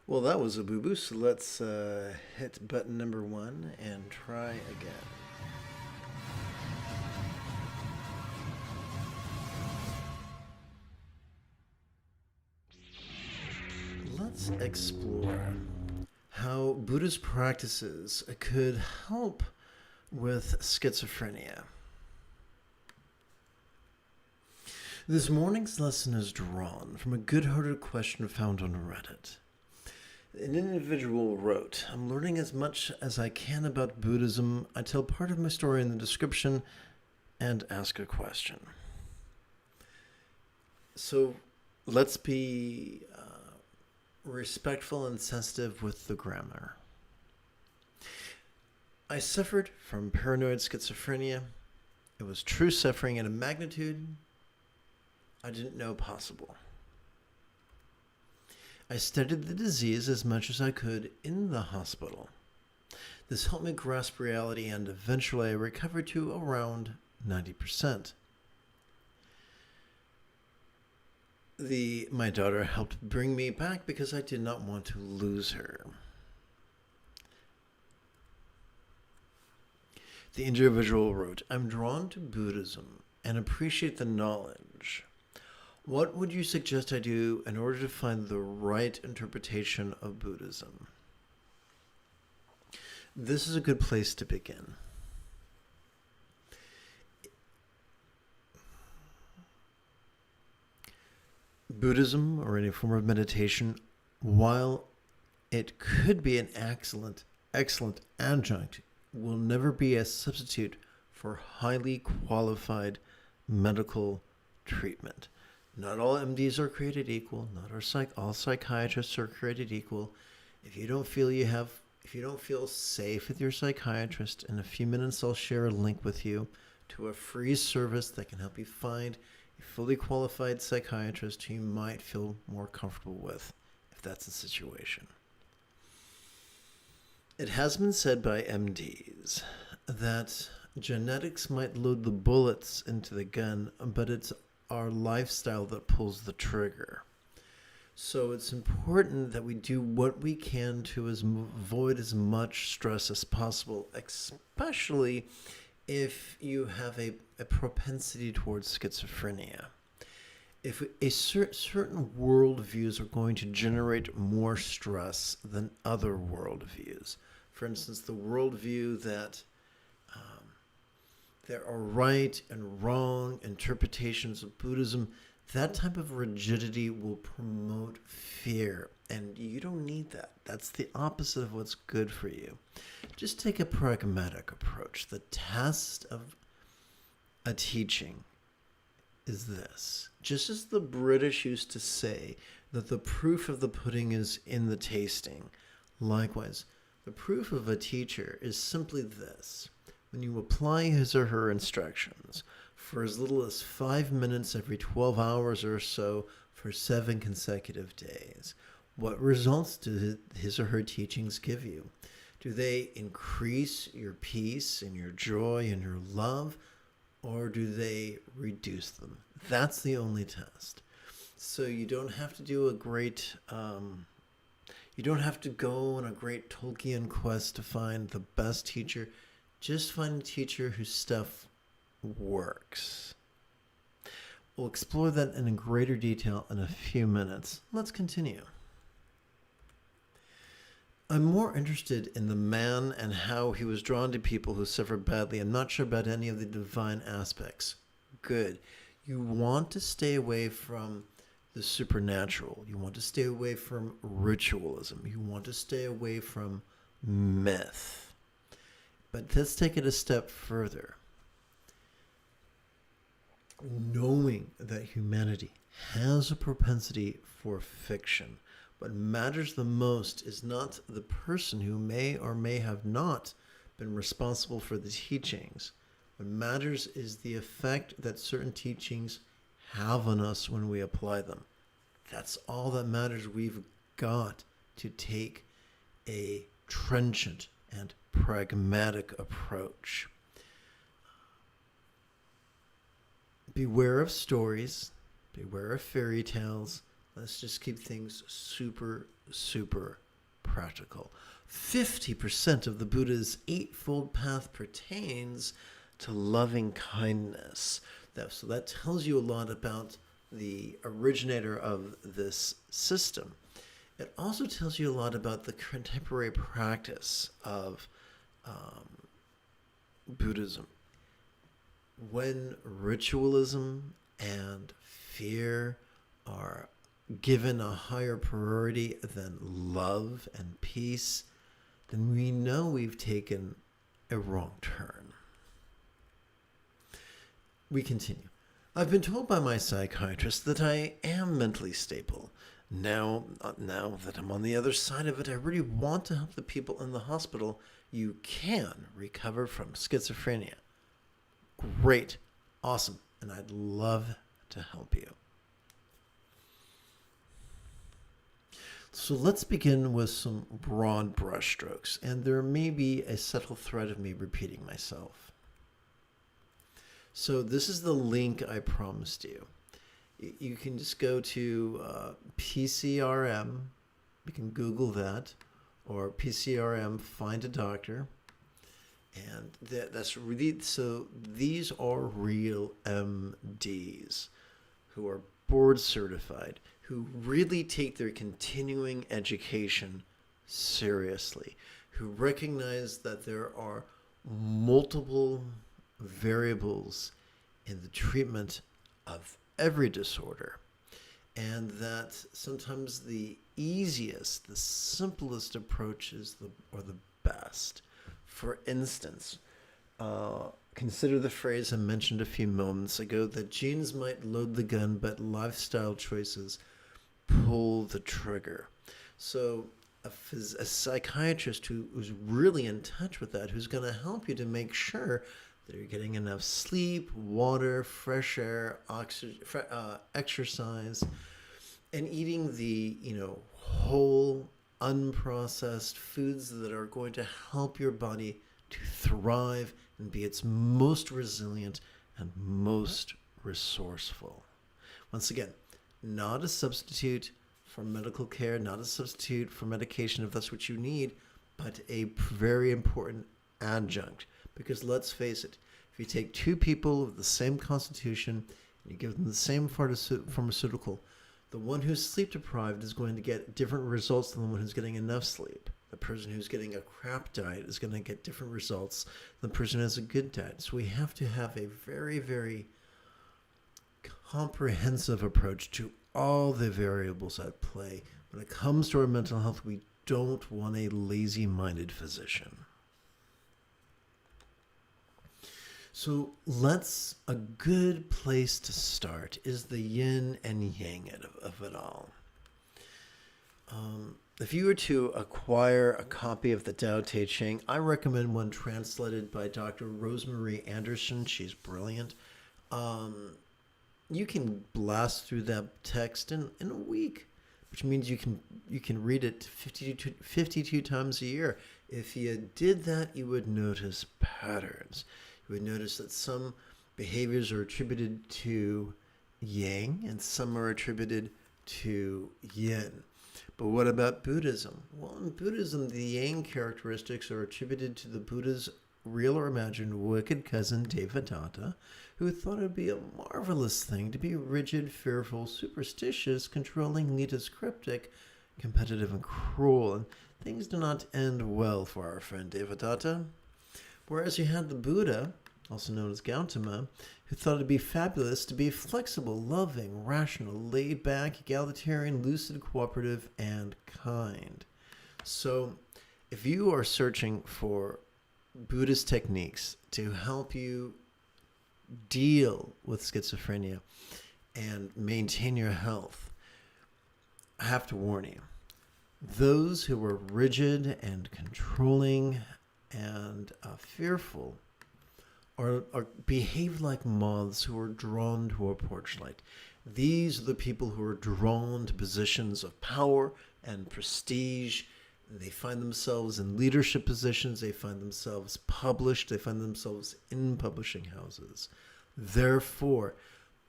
Well, that was a boo-boo, so let's hit button number 1 and try again. Let's explore how Buddhist practices could help with schizophrenia. This morning's lesson is drawn from a good-hearted question found on Reddit. An individual wrote, "I'm learning as much as I can about Buddhism. I tell part of my story in the description and ask a question." So let's be respectful and sensitive with the grammar. I suffered from paranoid schizophrenia. It was true suffering at a magnitude I didn't know possible. I studied the disease as much as I could in the hospital. This helped me grasp reality, and eventually I recovered to around 90%. My daughter helped bring me back because I did not want to lose her. The individual wrote, "I'm drawn to Buddhism and appreciate the knowledge. What would you suggest I do in order to find the right interpretation of Buddhism?" This is a good place to begin. Buddhism, or any form of meditation, while it could be an excellent adjunct, will never be a substitute for highly qualified medical treatment. Not all MDs are created equal. Not all psychiatrists are created equal. If you don't feel safe with your psychiatrist, in a few minutes I'll share a link with you to a free service that can help you find a fully qualified psychiatrist who you might feel more comfortable with, if that's the situation. It has been said by MDs that genetics might load the bullets into the gun, but it's our lifestyle that pulls the trigger. So it's important that we do what we can to avoid as much stress as possible, especially if you have a propensity towards schizophrenia. If certain worldviews are going to generate more stress than other worldviews, for instance, the worldview that there are right and wrong interpretations of Buddhism, that type of rigidity will promote fear, and you don't need that. That's the opposite of what's good for you. Just take a pragmatic approach. The test of a teaching is this. Just as the British used to say that the proof of the pudding is in the tasting, likewise, the proof of a teacher is simply this. When you apply his or her instructions for as little as 5 minutes every 12 hours or so for 7 consecutive days, what results do his or her teachings give you? Do they increase your peace and your joy and your love, or do they reduce them? That's the only test. So you don't have to do you don't have to go on a great Tolkien quest to find the best teacher. Just find a teacher whose stuff works. We'll explore that in greater detail in a few minutes. Let's continue. I'm more interested in the man and how he was drawn to people who suffer badly. I'm not sure about any of the divine aspects. Good. You want to stay away from the supernatural. You want to stay away from ritualism. You want to stay away from myth. But let's take it a step further. Knowing that humanity has a propensity for fiction, what matters the most is not the person who may or may have not been responsible for the teachings. What matters is the effect that certain teachings have on us when we apply them. That's all that matters. We've got to take a trenchant and pragmatic approach. Beware of stories, beware of fairy tales, Let's just keep things super, super practical. 50% of the Buddha's Eightfold Path pertains to loving kindness. So that tells you a lot about the originator of this system. It also tells you a lot about the contemporary practice of Buddhism. When ritualism and fear are given a higher priority than love and peace, then we know we've taken a wrong turn. We continue. I've been told by my psychiatrist that I am mentally stable. Now that I'm on the other side of it, I really want to help the people in the hospital. You can recover from schizophrenia. Great. Awesome. And I'd love to help you. So let's begin with some broad brushstrokes, and there may be a subtle thread of me repeating myself. So this is the link I promised you. You can just go to PCRM. You can Google that, or PCRM, find a doctor. And that's really, so these are real MDs who are board certified, who really take their continuing education seriously, who recognize that there are multiple variables in the treatment of every disorder, and that sometimes the easiest, the simplest approach is the best. For instance, consider the phrase I mentioned a few moments ago that genes might load the gun, but lifestyle choices pull the trigger. So a psychiatrist who's really in touch with that, who's going to help you to make sure that you're getting enough sleep, water, fresh air, exercise, and eating the whole, unprocessed foods that are going to help your body to thrive and be its most resilient and most resourceful. Once again, not a substitute for medical care, not a substitute for medication if that's what you need, but a very important adjunct. Because let's face it, if you take two people with the same constitution and you give them the same pharmaceutical, the one who's sleep deprived is going to get different results than the one who's getting enough sleep. The person who's getting a crap diet is going to get different results than the person who has a good diet. So we have to have a very, very comprehensive approach to all the variables at play. When it comes to our mental health, we don't want a lazy-minded physician. So a good place to start is the yin and yang of it all. If you were to acquire a copy of the Tao Te Ching, I recommend one translated by Dr. Rosemary Anderson. She's brilliant. You can blast through that text in a week, which means you can read it 52 times a year. If you did that, you would notice patterns. You would notice that some behaviors are attributed to yang and some are attributed to yin. But what about Buddhism? Well, in Buddhism, the yang characteristics are attributed to the Buddha's real or imagined wicked cousin Devadatta, who thought it would be a marvelous thing to be rigid, fearful, superstitious, controlling, elitist, cryptic, competitive, and cruel. And things do not end well for our friend Devadatta. Whereas you had the Buddha, also known as Gautama, who thought it'd be fabulous to be flexible, loving, rational, laid back, egalitarian, lucid, cooperative, and kind. So if you are searching for Buddhist techniques to help you deal with schizophrenia and maintain your health, I have to warn you, those who are rigid and controlling and fearful or behave like moths who are drawn to a porch light. These are the people who are drawn to positions of power and prestige. They find themselves in leadership positions. They find themselves published. They find themselves in publishing houses. Therefore,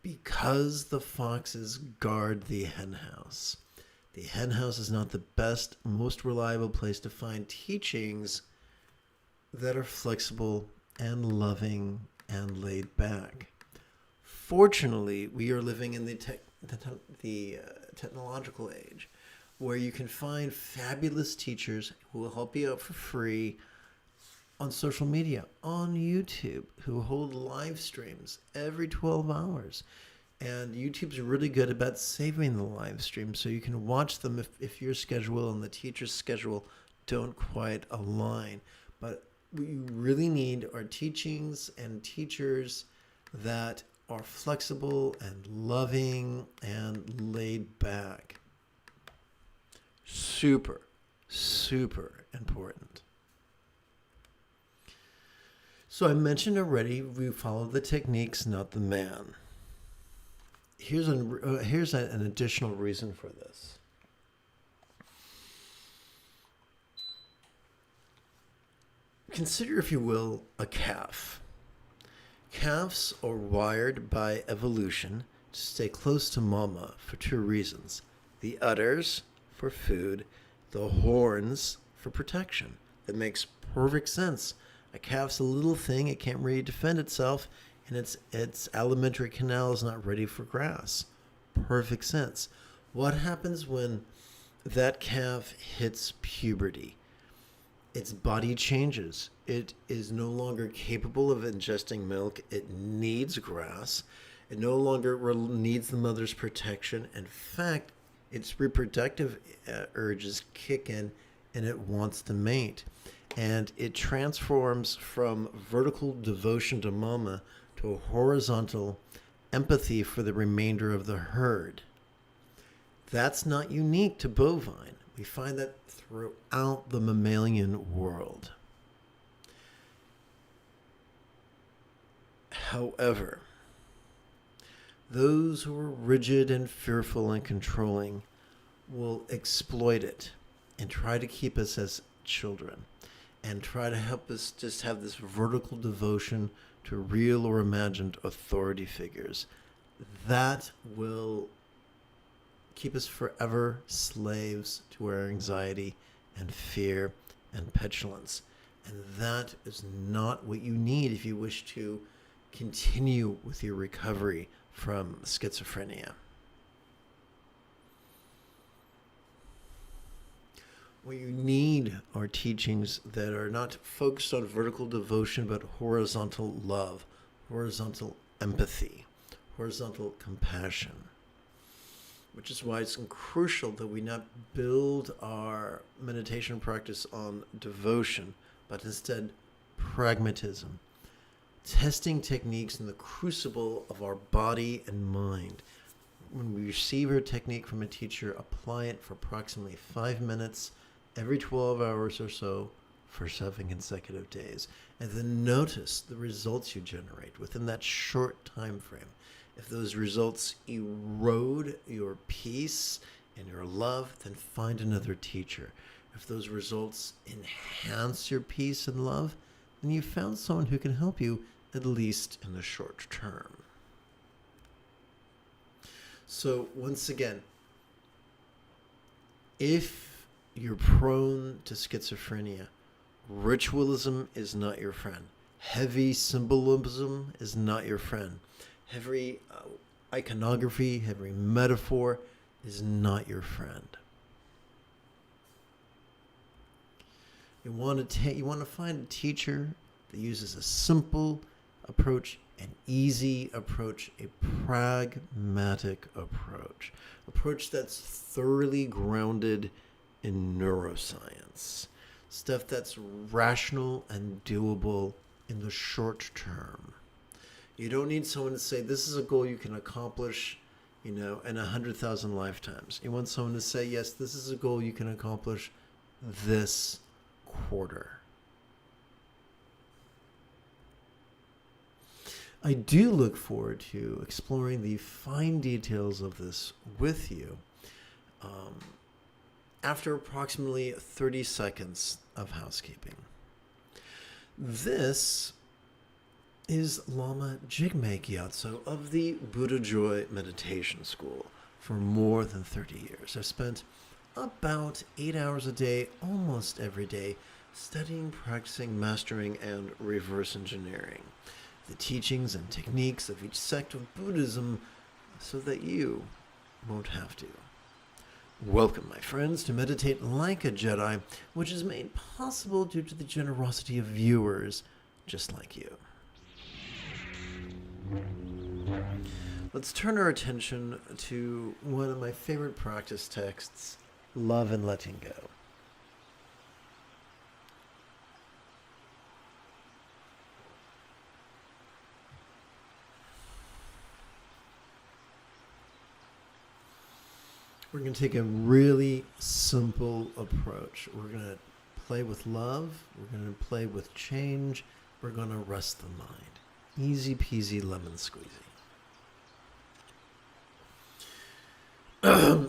Because the foxes guard the henhouse. The henhouse is not the best, most reliable place to find teachings that are flexible and loving and laid back. Fortunately, we are living in the technological age where you can find fabulous teachers who will help you out for free on social media, on YouTube, who hold live streams every 12 hours. And YouTube's really good about saving the live streams so you can watch them if your schedule and the teacher's schedule don't quite align. But what you really need are teachings and teachers that are flexible and loving and laid back. Super, super important. So I mentioned already, we follow the techniques, not the man. Here's an additional reason for this. Consider, if you will, a calf. Calves are wired by evolution to stay close to mama for two reasons. The udders for food, the horns for protection. That makes perfect sense. A calf's a little thing, it can't really defend itself, and its alimentary canal is not ready for grass. Perfect sense. What happens when that calf hits puberty? Its body changes. It is no longer capable of ingesting milk. It needs grass. It no longer needs the mother's protection. In fact, its reproductive urges kick in and it wants to mate. And it transforms from vertical devotion to mama to a horizontal empathy for the remainder of the herd. That's not unique to bovine. We find that throughout the mammalian world. However, those who are rigid and fearful and controlling will exploit it and try to keep us as children and try to help us just have this vertical devotion to real or imagined authority figures. That will keep us forever slaves to our anxiety and fear and petulance. And that is not what you need if you wish to continue with your recovery from schizophrenia. What you need are teachings that are not focused on vertical devotion, but horizontal love, horizontal empathy, horizontal compassion. Which is why it's crucial that we not build our meditation practice on devotion, but instead pragmatism. Testing techniques in the crucible of our body and mind. When we receive our technique from a teacher, apply it for approximately 5 minutes every 12 hours or so for 7 consecutive days. And then notice the results you generate within that short time frame. If those results erode your peace and your love, then find another teacher. If those results enhance your peace and love, then you've found someone who can help you, at least in the short term. So once again, if you're prone to schizophrenia, ritualism is not your friend. Heavy symbolism is not your friend. Heavy iconography, heavy metaphor is not your friend. You want to find a teacher that uses a simple approach, an easy approach, a pragmatic approach that's thoroughly grounded in neuroscience, stuff that's rational and doable in the short term. You don't need someone to say, this is a goal you can accomplish, in 100,000 lifetimes. You want someone to say, yes, this is a goal you can accomplish this quarter. I do look forward to exploring the fine details of this with you after approximately 30 seconds of housekeeping. This is Lama Jigme Gyatso of the Buddha Joy Meditation School for more than 30 years. I've spent about 8 hours a day, almost every day, studying, practicing, mastering, and reverse engineering the teachings and techniques of each sect of Buddhism so that you won't have to. Welcome, my friends, to Meditate Like a Jedi, which is made possible due to the generosity of viewers just like you. Let's turn our attention to one of my favorite practice texts, Love and Letting Go. We're going to take a really simple approach. We're going to play with love. We're going to play with change. We're going to rest the mind. Easy peasy lemon squeezy.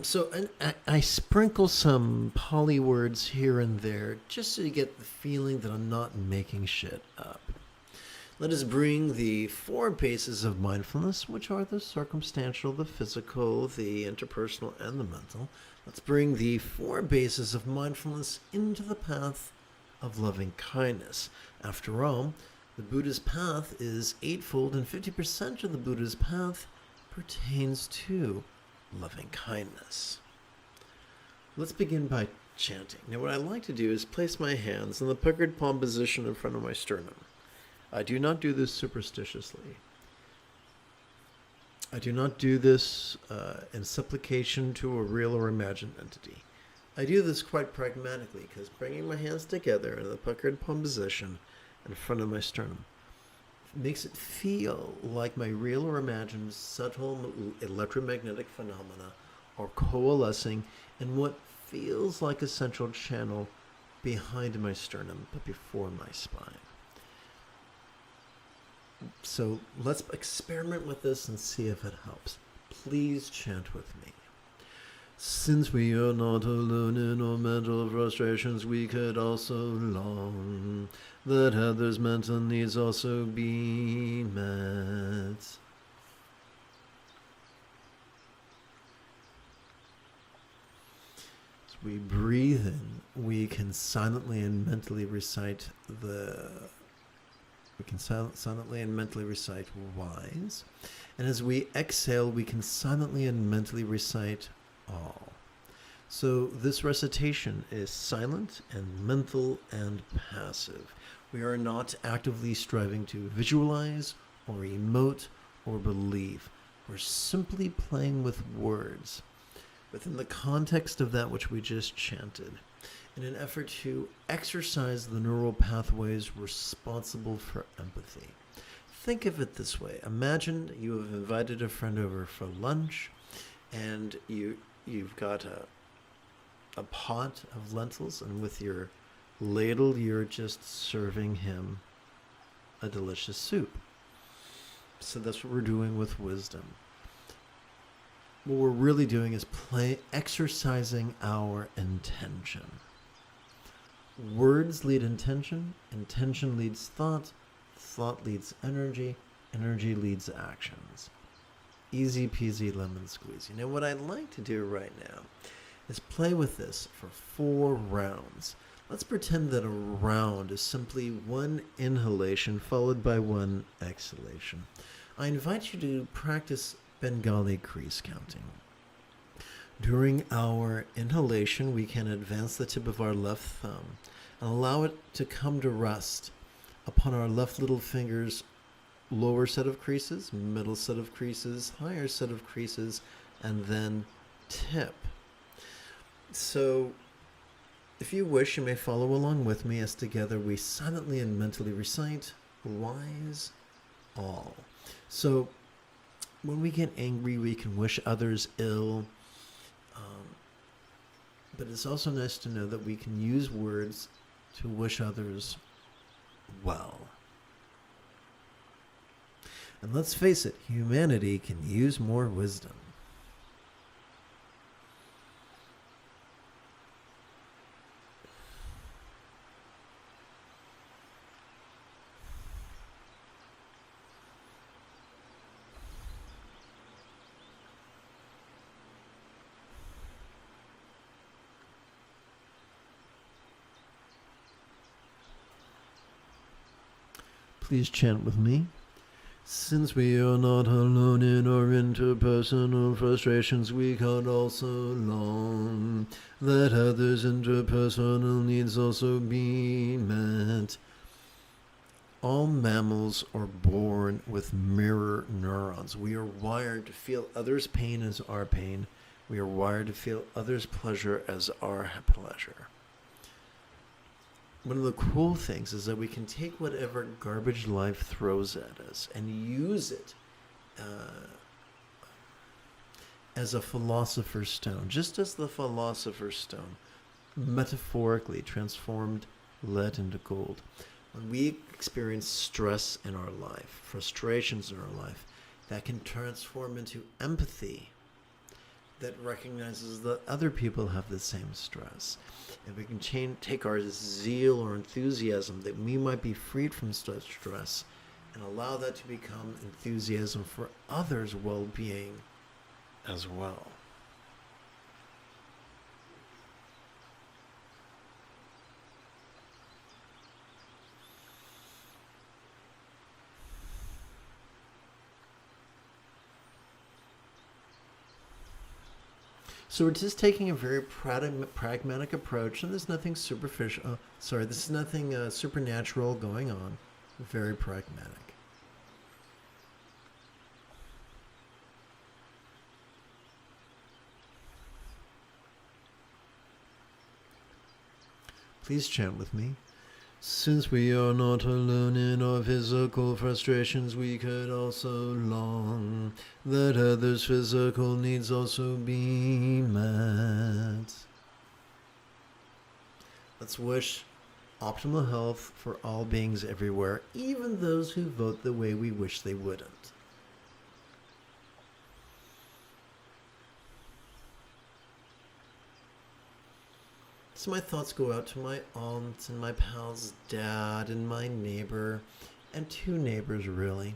So I sprinkle some Pali words here and there just so you get the feeling that I'm not making shit up. Let us bring the 4 bases of mindfulness, which are the circumstantial, the physical, the interpersonal, and the mental. Let's bring the 4 bases of mindfulness into the path of loving kindness. After all, the Buddha's path is eightfold, and 50% of the Buddha's path pertains to loving kindness. Let's begin by chanting. Now, what I like to do is place my hands in the puckered palm position in front of my sternum. I do not do this superstitiously. I do not do this in supplication to a real or imagined entity. I do this quite pragmatically because bringing my hands together in the puckered palm position in front of my sternum makes it feel like my real or imagined subtle electromagnetic phenomena are coalescing in what feels like a central channel behind my sternum but before my spine. So let's experiment with this and see if it helps. Please chant with me. Since we are not alone in our mental frustrations, we could also long that others' mental needs also be met. As we breathe in, we can silently and mentally recite wise. And as we exhale, we can silently and mentally recite all. So this recitation is silent and mental and passive. We are not actively striving to visualize or emote or believe. We're simply playing with words within the context of that which we just chanted, in an effort to exercise the neural pathways responsible for empathy. Think of it this way. Imagine you have invited a friend over for lunch, and you've got a pot of lentils, and with your ladle, you're just serving him a delicious soup. So that's what we're doing with wisdom. What we're really doing is exercising our intention. Words lead intention, intention leads thought, thought leads energy, energy leads actions. Easy peasy lemon squeezy. Now what I'd like to do right now is play with this for 4 rounds. Let's pretend that a round is simply one inhalation followed by one exhalation. I invite you to practice Bengali crease counting. During our inhalation, we can advance the tip of our left thumb and allow it to come to rest upon our left little finger's lower set of creases, middle set of creases, higher set of creases, and then tip. So, if you wish, you may follow along with me as together we silently and mentally recite wise all. So, when we get angry, we can wish others ill. But it's also nice to know that we can use words to wish others well. And let's face it, humanity can use more wisdom. Please chant with me. Since we are not alone in our interpersonal frustrations, we could also long that others' interpersonal needs also be met. All mammals are born with mirror neurons. We are wired to feel others' pain as our pain. We are wired to feel others' pleasure as our pleasure. One of the cool things is that we can take whatever garbage life throws at us and use it as a philosopher's stone, just as the philosopher's stone metaphorically transformed lead into gold. When we experience stress in our life, frustrations in our life, that can transform into empathy that recognizes that other people have the same stress. And we can take our zeal or enthusiasm that we might be freed from such stress and allow that to become enthusiasm for others' well-being as well. So we're just taking a very pragmatic approach, and there's nothing superficial. There's nothing supernatural going on. Very pragmatic. Please chant with me. Since we are not alone in our physical frustrations, we could also long that others' physical needs also be met. Let's wish optimal health for all beings everywhere, even those who vote the way we wish they wouldn't. So my thoughts go out to my aunt and my pal's dad and my neighbor, and two neighbors really.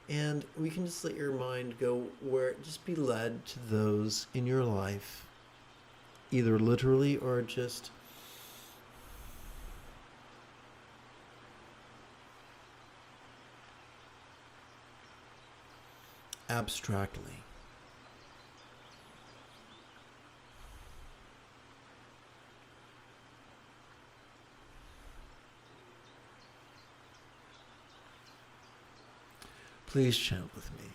And we can just let your mind go just be led to those in your life, either literally or just abstractly. Please chant with me.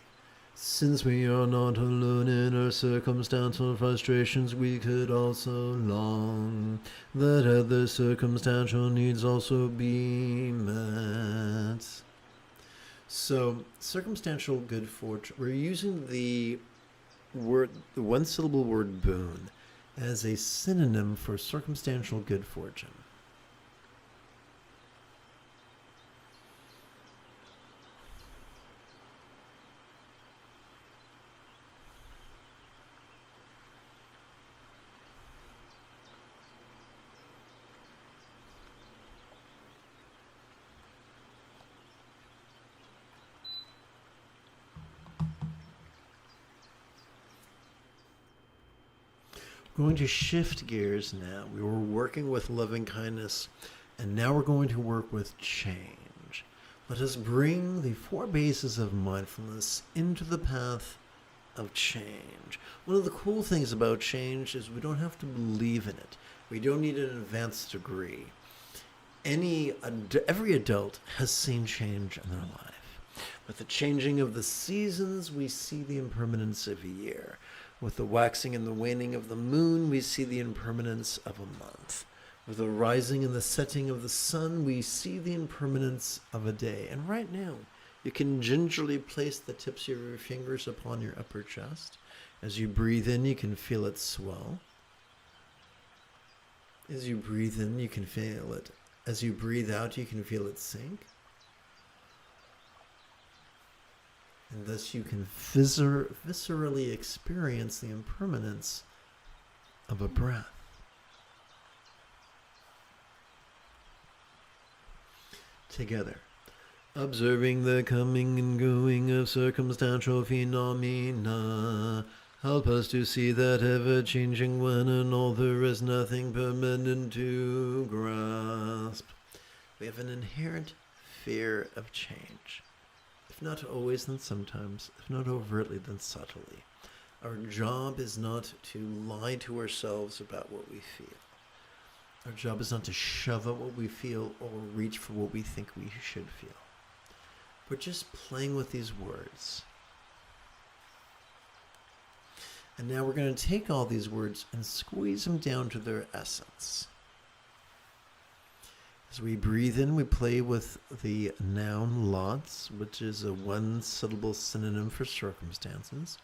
Since we are not alone in our circumstantial frustrations, we could also long that other circumstantial needs also be met. So, circumstantial good fortune, we're using the one-syllable word boon as a synonym for circumstantial good fortune. Going to shift gears now. We were working with loving kindness, and now we're going to work with change. Let us bring the 4 bases of mindfulness into the path of change. One of the cool things about change is we don't have to believe in it. We don't need an advanced degree. Every adult has seen change in their life. With the changing of the seasons, we see the impermanence of a year. With the waxing and the waning of the moon, we see the impermanence of a month. With the rising and the setting of the sun, we see the impermanence of a day. And right now, you can gingerly place the tips of your fingers upon your upper chest. As you breathe in, you can feel it swell. As you breathe in, you can feel it. As you breathe out, you can feel it sink. And thus you can viscerally experience the impermanence of a breath. Together, observing the coming and going of circumstantial phenomena, help us to see that ever-changing one and all there is nothing permanent to grasp. We have an inherent fear of change. If not always, then sometimes. If not overtly, then subtly. Our job is not to lie to ourselves about what we feel. Our job is not to shove out what we feel or reach for what we think we should feel. We're just playing with these words. And now we're going to take all these words and squeeze them down to their essence. As we breathe in, we play with the noun lots, which is a one-syllable synonym for circumstances.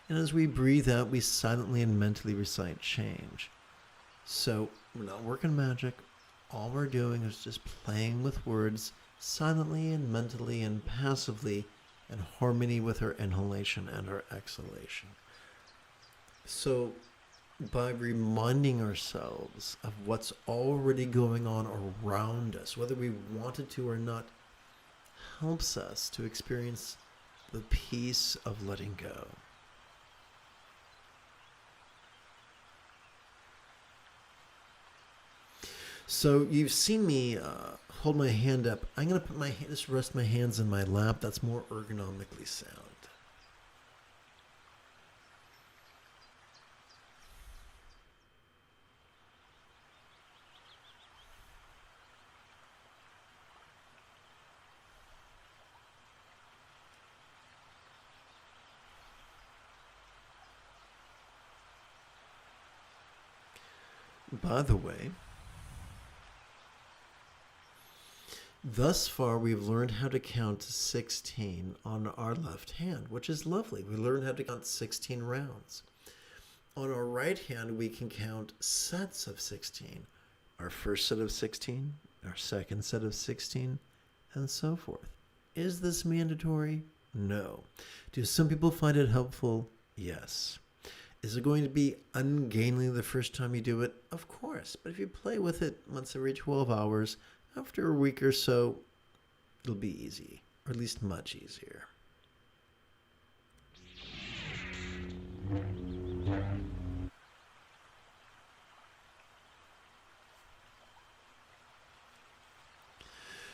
And as we breathe out, we silently and mentally recite change. So we're not working magic. All we're doing is just playing with words silently and mentally and passively in harmony with our inhalation and our exhalation. So by reminding ourselves of what's already going on around us, whether we want it to or not, helps us to experience the peace of letting go. So you've seen me hold my hand up. I'm going to put just rest my hands in my lap. That's more ergonomically sound. By the way, thus far we've learned how to count to 16 on our left hand, which is lovely. We learned how to count 16 rounds. On our right hand, we can count sets of 16. Our first set of 16, our second set of 16, and so forth. Is this mandatory? No. Do some people find it helpful? Yes. Is it going to be ungainly the first time you do it? Of course. But if you play with it once every 12 hours, after a week or so, it'll be easy, or at least much easier.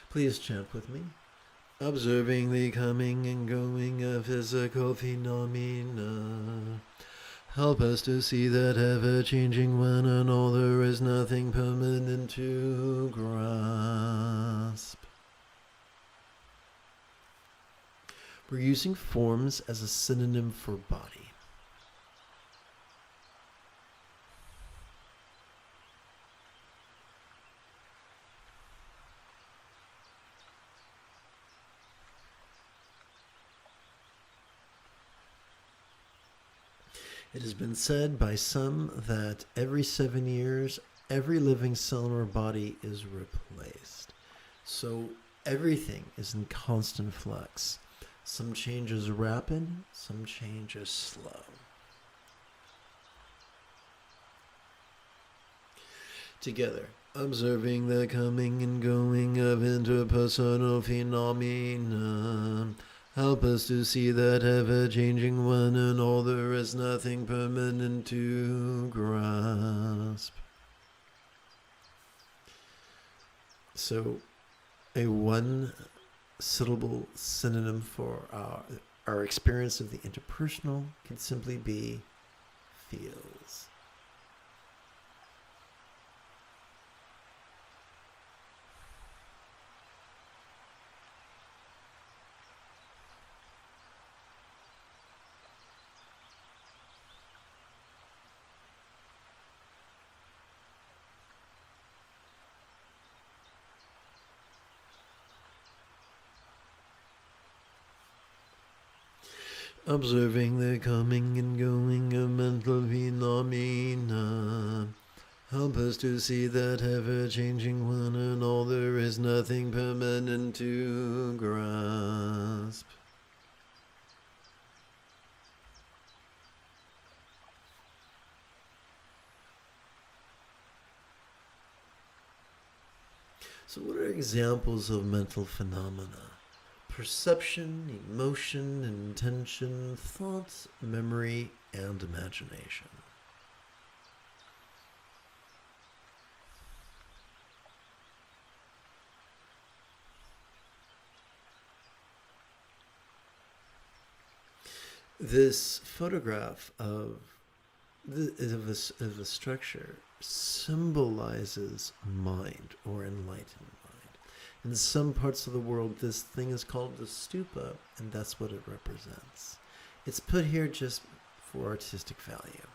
Please chant with me. Observing the coming and going of physical phenomena, help us to see that ever-changing one and all, there is nothing permanent to grasp. We're using forms as a synonym for body. It has been said by some that every 7 years, every living cell in our body is replaced. So everything is in constant flux. Some change is rapid, some change is slow. Together, observing the coming and going of interpersonal phenomena, help us to see that ever-changing one and all, there is nothing permanent to grasp. So, a one-syllable synonym for our experience of the interpersonal can simply be feels. Observing the coming and going of mental phenomena, help us to see that ever-changing one and all, there is nothing permanent to grasp. So what are examples of mental phenomena? Perception, emotion, intention, thoughts, memory, and imagination. This photograph of the structure symbolizes mind or enlightened mind. In some parts of the world, this thing is called the stupa, and that's what it represents. It's put here just for artistic value.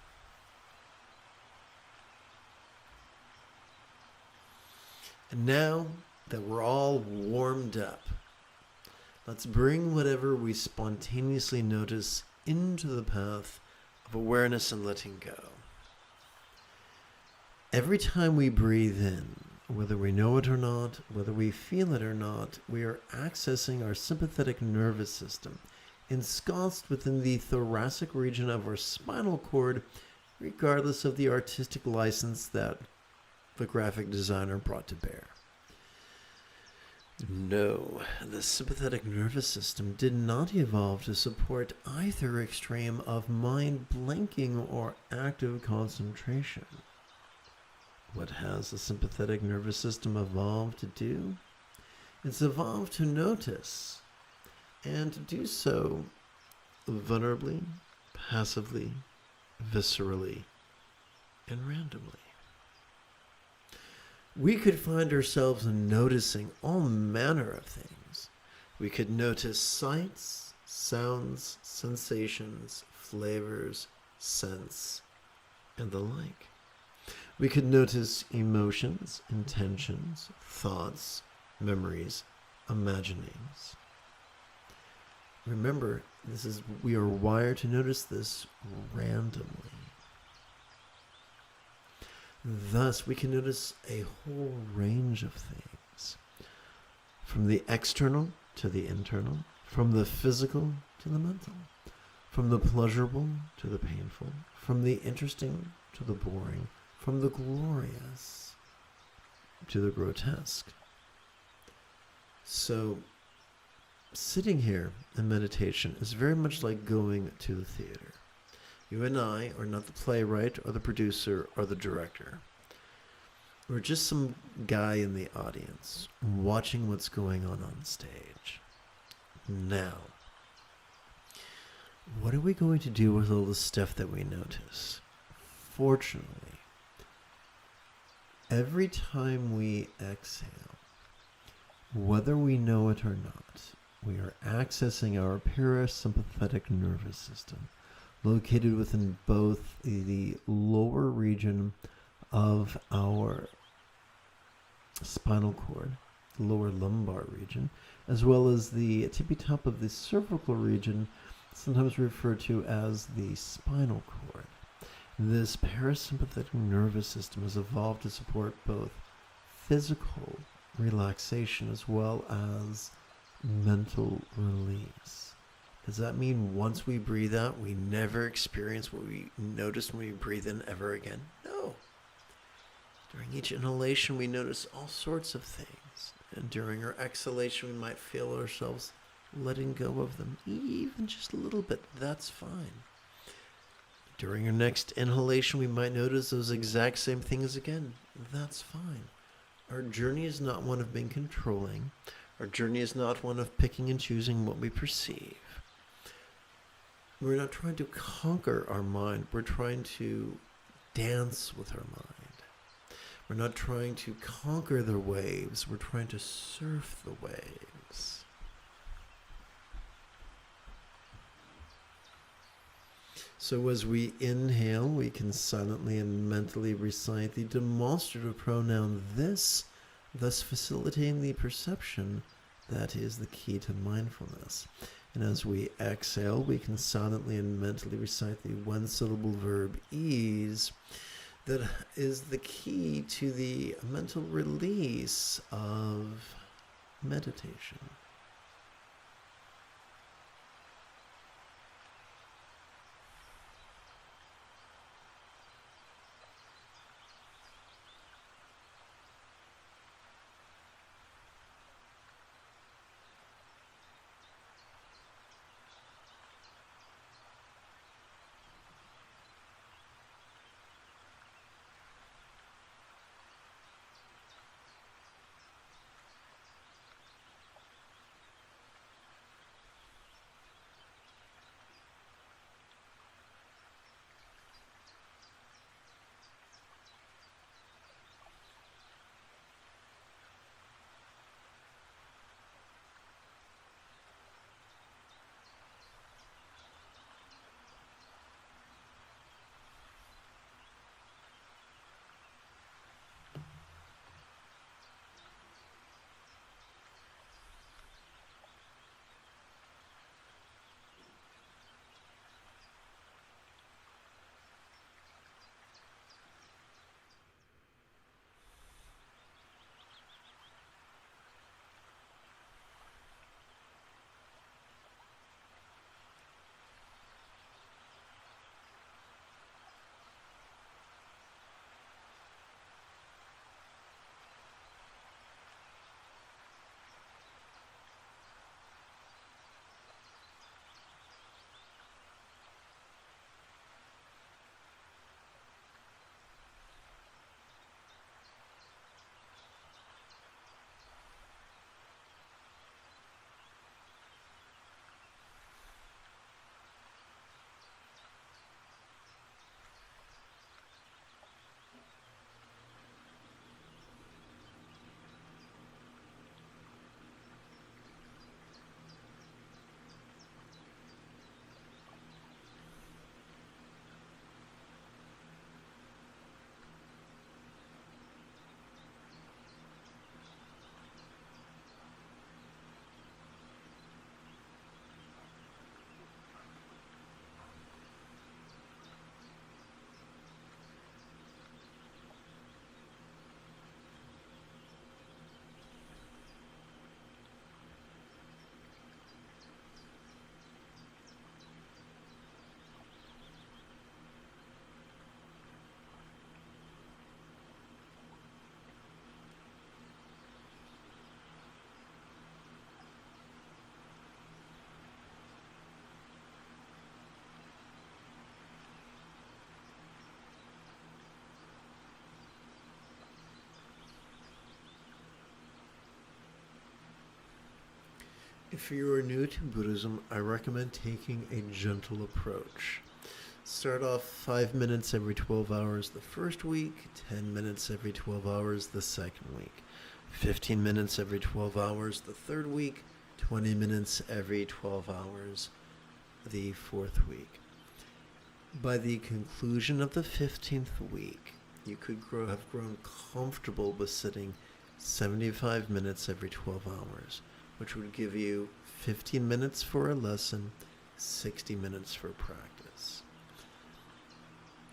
And now that we're all warmed up, let's bring whatever we spontaneously notice into the path of awareness and letting go. Every time we breathe in, whether we know it or not, whether we feel it or not, we are accessing our sympathetic nervous system, ensconced within the thoracic region of our spinal cord, regardless of the artistic license that the graphic designer brought to bear. No, the sympathetic nervous system did not evolve to support either extreme of mind blanking or active concentration. What has the sympathetic nervous system evolved to do? It's evolved to notice, and to do so vulnerably, passively, viscerally, and randomly. We could find ourselves noticing all manner of things. We could notice sights, sounds, sensations, flavors, scents, and the like. We could notice emotions, intentions, thoughts, memories, imaginings. Remember, we are wired to notice this randomly. Thus, we can notice a whole range of things, from the external to the internal, from the physical to the mental, from the pleasurable to the painful, from the interesting to the boring, from the glorious to the grotesque. So, sitting here in meditation is very much like going to the theater. You and I are not the playwright or the producer or the director. We're just some guy in the audience watching what's going on stage. Now, what are we going to do with all the stuff that we notice? Fortunately, every time we exhale, whether we know it or not, we are accessing our parasympathetic nervous system, located within both the lower region of our spinal cord, the lower lumbar region, as well as the tippy top of the cervical region, sometimes referred to as the spinal cord. This parasympathetic nervous system has evolved to support both physical relaxation as well as mental release. Does that mean once we breathe out, we never experience what we notice when we breathe in ever again? No. During each inhalation, we notice all sorts of things. And during our exhalation, we might feel ourselves letting go of them, even just a little bit. That's fine. During our next inhalation, we might notice those exact same things again. That's fine. Our journey is not one of being controlling. Our journey is not one of picking and choosing what we perceive. We're not trying to conquer our mind. We're trying to dance with our mind. We're not trying to conquer the waves. We're trying to surf the waves. So as we inhale, we can silently and mentally recite the demonstrative pronoun this, thus facilitating the perception that is the key to mindfulness. And as we exhale, we can silently and mentally recite the one-syllable verb ease that is the key to the mental release of meditation. If you are new to Buddhism, I recommend taking a gentle approach. Start off 5 minutes every 12 hours the first week, 10 minutes every 12 hours the second week, 15 minutes every 12 hours the third week, 20 minutes every 12 hours the fourth week. By the conclusion of the 15th week, you could have grown comfortable with sitting 75 minutes every 12 hours, which would give you 15 minutes for a lesson, 60 minutes for practice.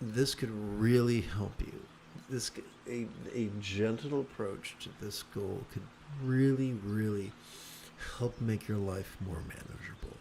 This could really help you. A gentle approach to this goal could really, really help make your life more manageable.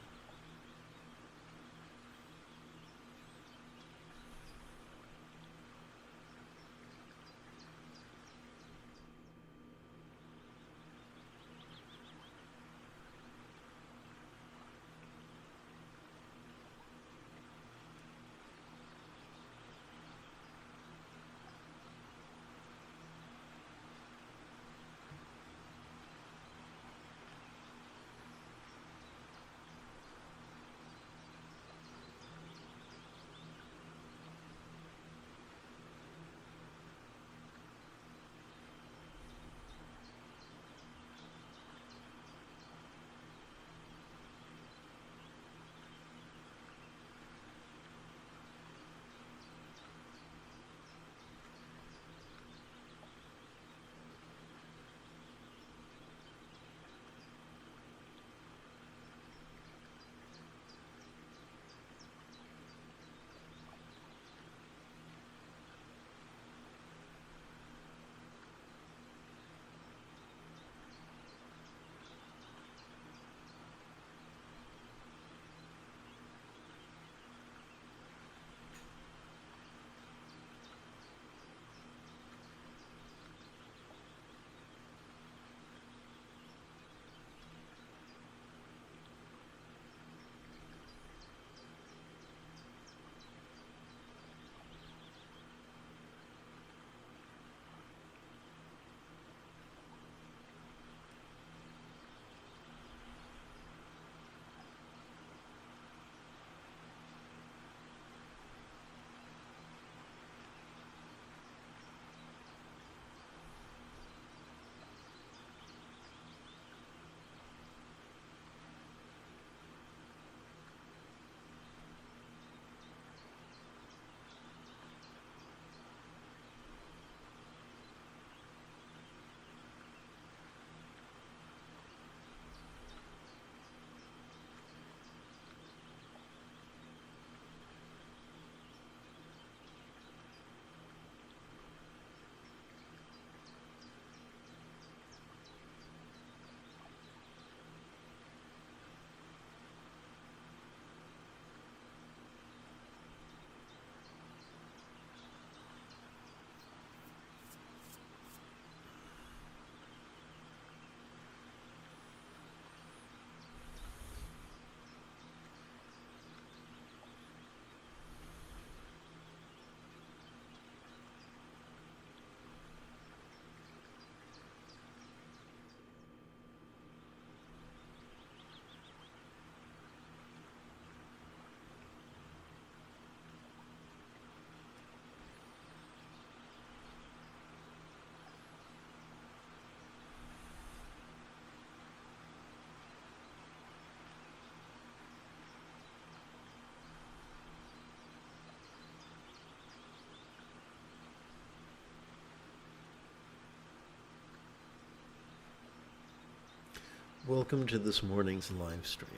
Welcome to this morning's live stream.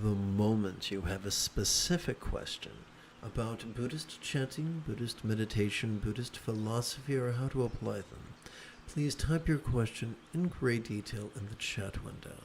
The moment you have a specific question about Buddhist chanting, Buddhist meditation, Buddhist philosophy, or how to apply them, please type your question in great detail in the chat window.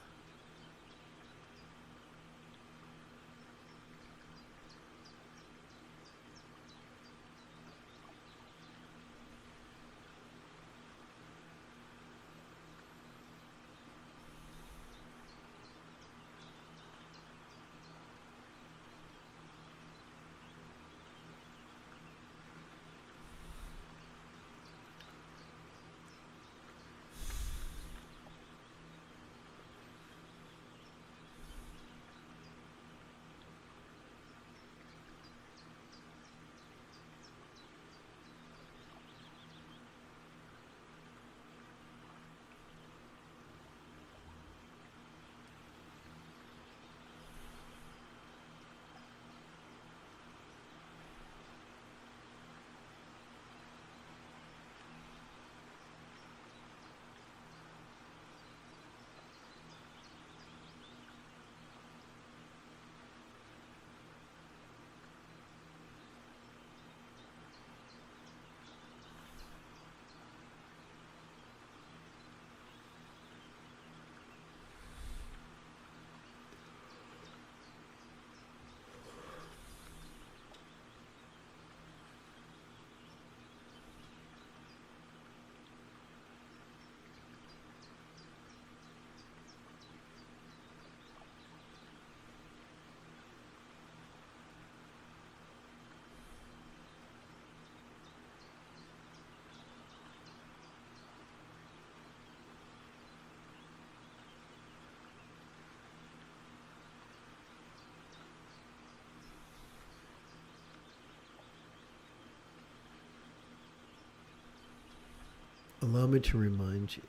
allow me to remind you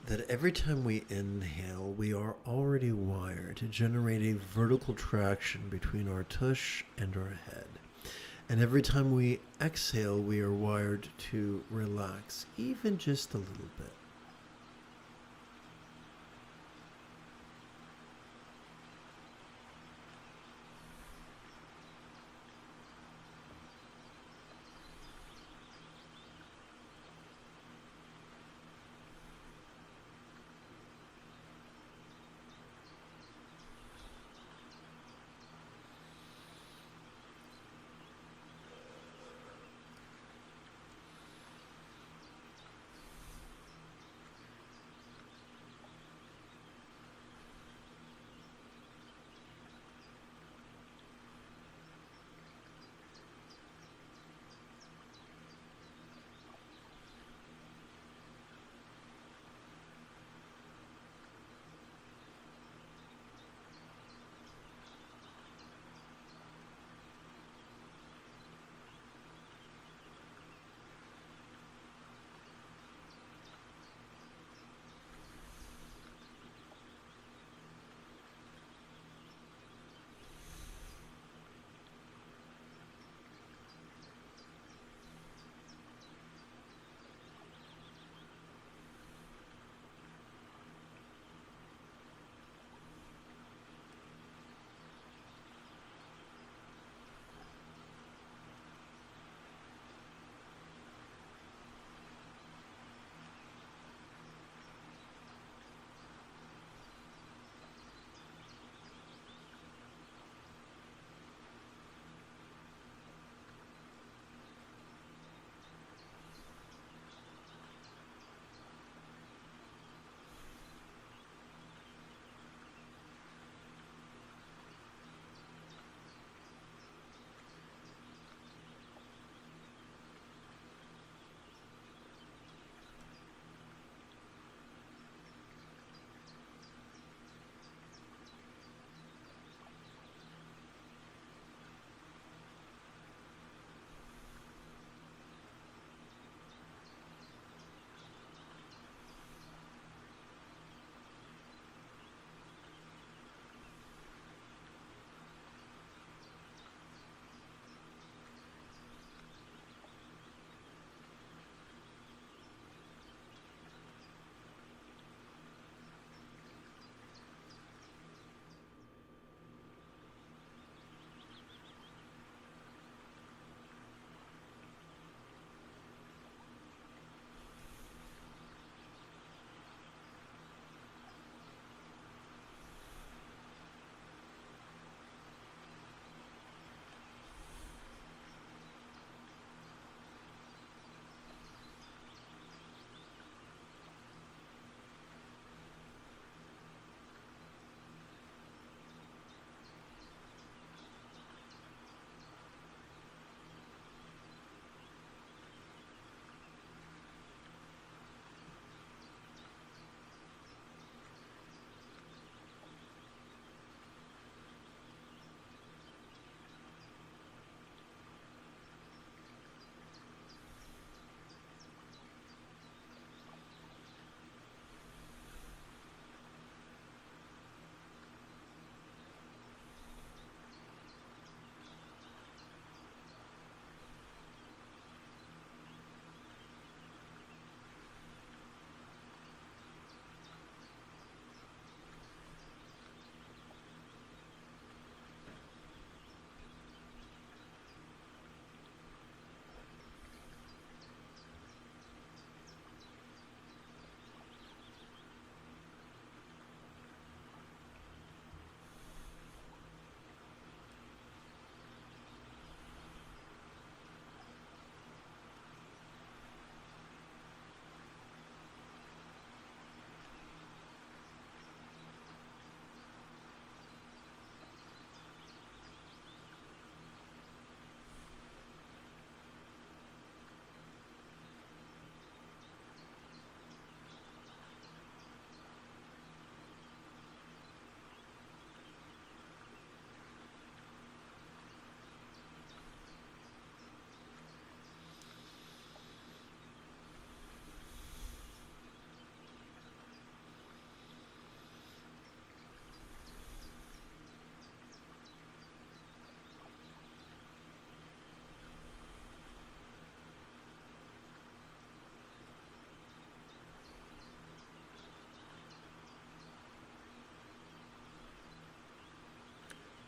that every time we inhale, we are already wired to generate a vertical traction between our tush and our head. And every time we exhale, we are wired to relax, even just a little bit.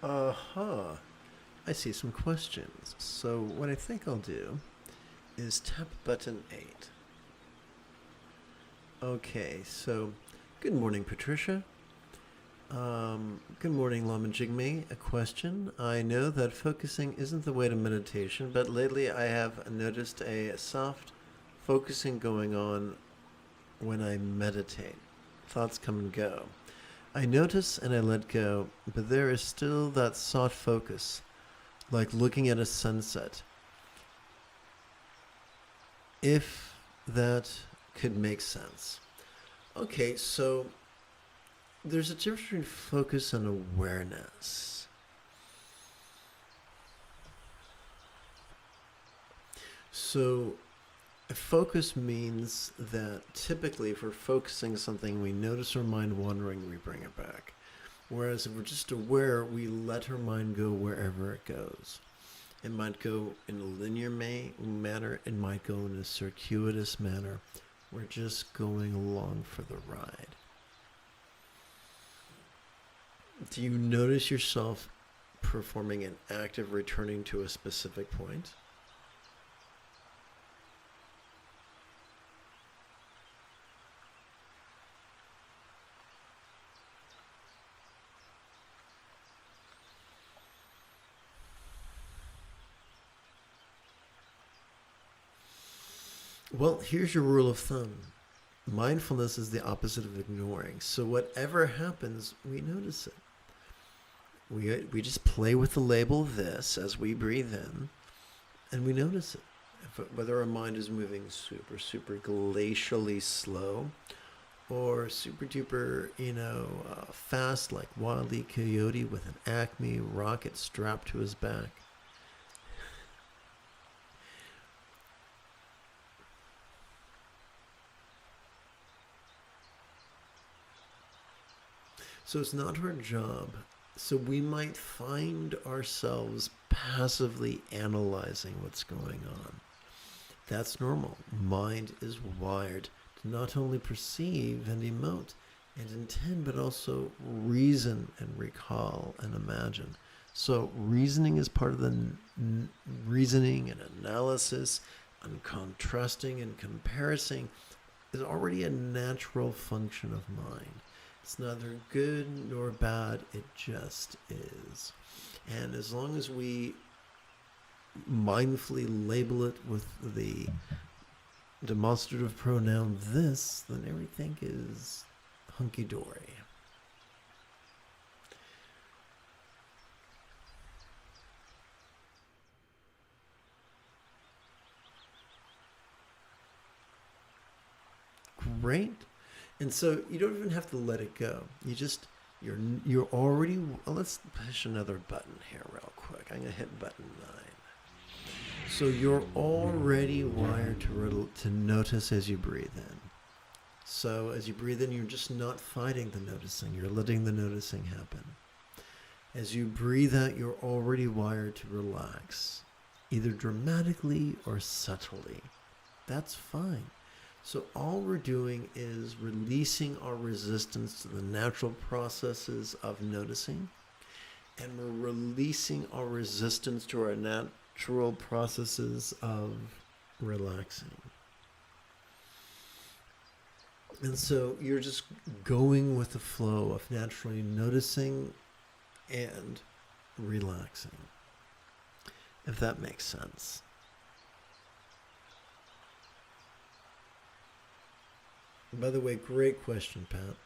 Uh-huh. I see some questions. So what I think I'll do is tap button 8. Okay, so good morning, Patricia. Good morning, Lama Jigme. A question. I know that focusing isn't the way to meditation, but lately I have noticed a soft focusing going on when I meditate. Thoughts come and go. I notice and I let go, but there is still that soft focus, like looking at a sunset. If that could make sense. Okay, so there's a difference between focus and awareness. So focus means that typically if we're focusing something, we notice our mind wandering, we bring it back. Whereas if we're just aware, we let our mind go wherever it goes. It might go in a linear manner, it might go in a circuitous manner. We're just going along for the ride. Do you notice yourself performing an act of returning to a specific point? Well, here's your rule of thumb. Mindfulness is the opposite of ignoring. So whatever happens, we notice it. We just play with the label this as we breathe in, and we notice it. Whether our mind is moving super glacially slow, or super duper, fast like Wile E. Coyote with an Acme rocket strapped to his back. So it's not our job. So we might find ourselves passively analyzing what's going on. That's normal. Mind is wired to not only perceive and emote and intend, but also reason and recall and imagine. So reasoning is part of the reasoning and analysis and contrasting and comparing is already a natural function of mind. It's neither good nor bad, it just is. And as long as we mindfully label it with the demonstrative pronoun this, then everything is hunky-dory. Great. And so you don't even have to let it go. You're already, well, let's push another button here real quick. I'm going to hit button 9. So you're already wired to notice as you breathe in. So as you breathe in, you're just not fighting the noticing. You're letting the noticing happen. As you breathe out, you're already wired to relax, either dramatically or subtly. That's fine. So all we're doing is releasing our resistance to the natural processes of noticing, and we're releasing our resistance to our natural processes of relaxing. And so you're just going with the flow of naturally noticing and relaxing, if that makes sense. By the way, great question, Pat.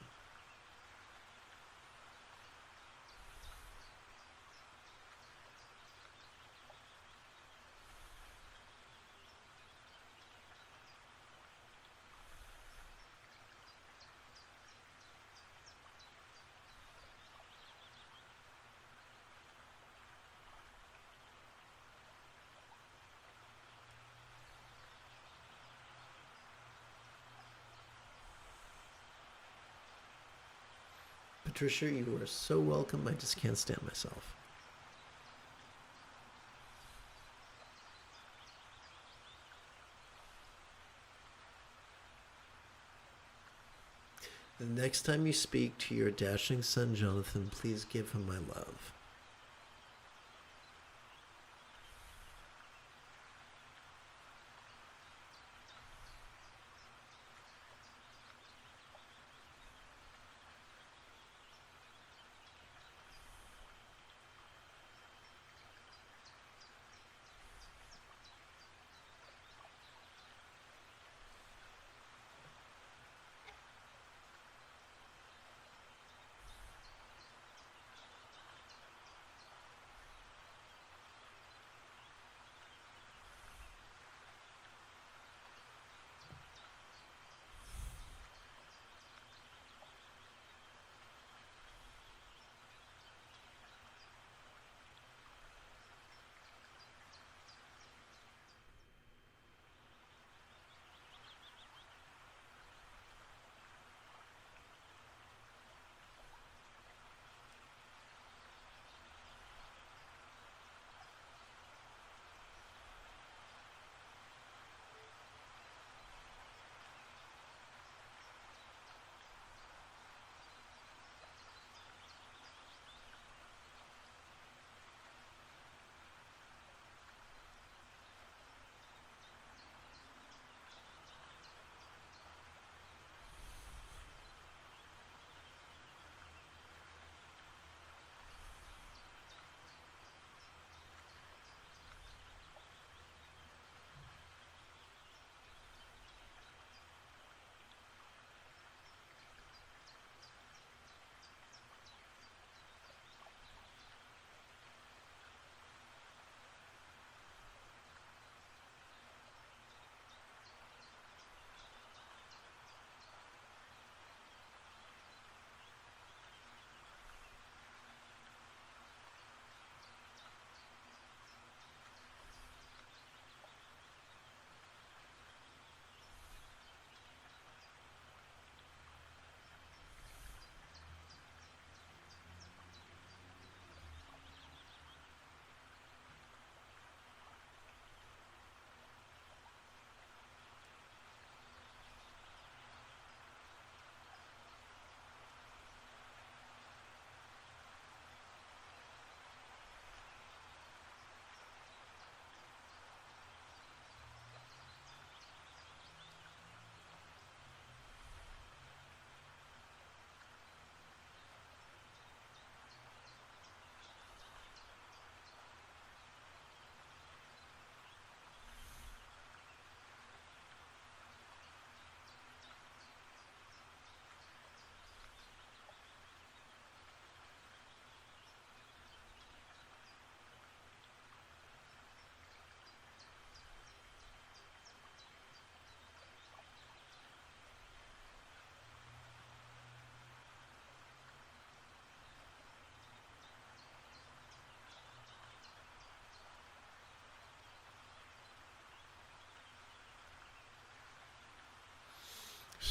Patricia, you are so welcome. I just can't stand myself. The next time you speak to your dashing son, Jonathan, please give him my love.